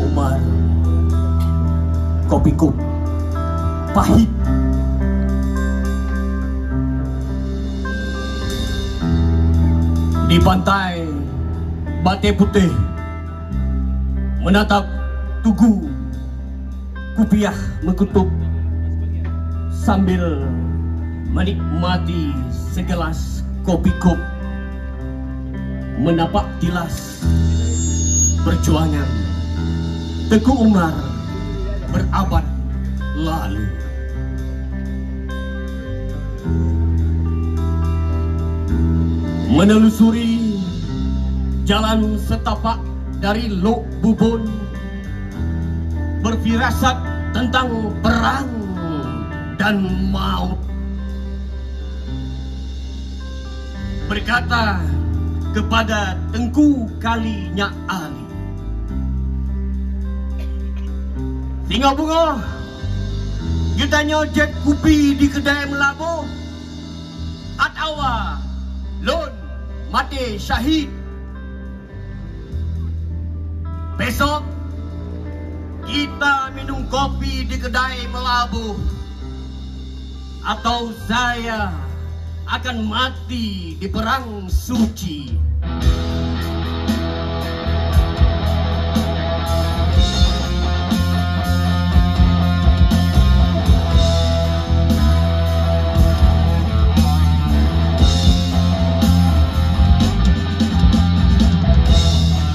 Umar. Kopi Cup pahit. Di pantai Bate Putih menatap tugu Kupiah mengkutup sambil menikmati segelas kopi Cup, menapak tilas perjuangan Teguh Umar berabad lalu. Menelusuri jalan setapak dari Lok Bubun, berfirasat tentang perang dan maut, berkata kepada Tengku Kali Nyak Ali, "Tinggal bunga, kita nyojek kopi di kedai melabuh, atau lon mati syahid. Besok kita minum kopi di kedai melabuh, atau saya akan mati di perang suci."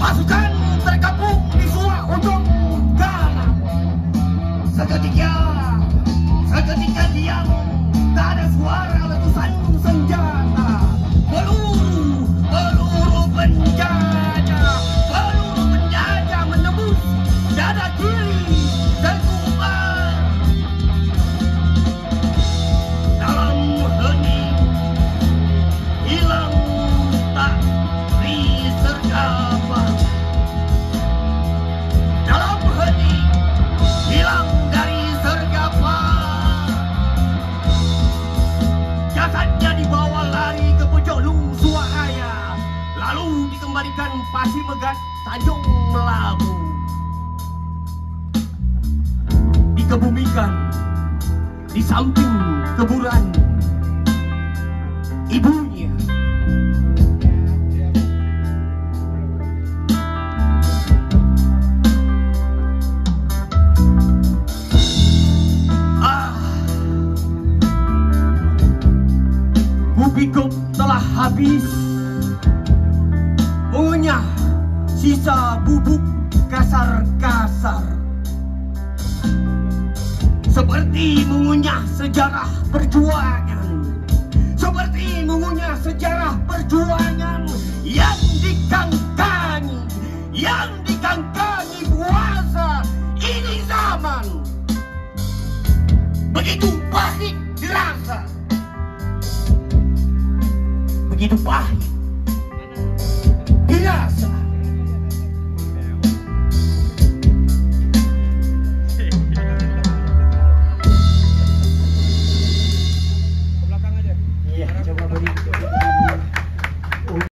Pasukan tergabung di Suak Ujung Galang. Seketika diam, tak ada suara letusan senjata. Peluru penjajah menembus dada kiri Teguh Umar. Dalam hening hilang tak disergap. Dalam hening hilang dari sergapa. Jasadnya dibawa lari ke pojok Lungsuak Raya, lalu dikembalikan Pasir Megat Tanjung Melabu. Dikebumikan di samping kuburan ibunya. Kopi Cup telah habis, mengunyah sisa bubuk kasar-kasar, seperti mengunyah sejarah perjuangan, seperti mengunyah sejarah perjuangan yang dikangkangi puasa ini zaman. Begitu pahit dirasa, begitu pahit dirasa.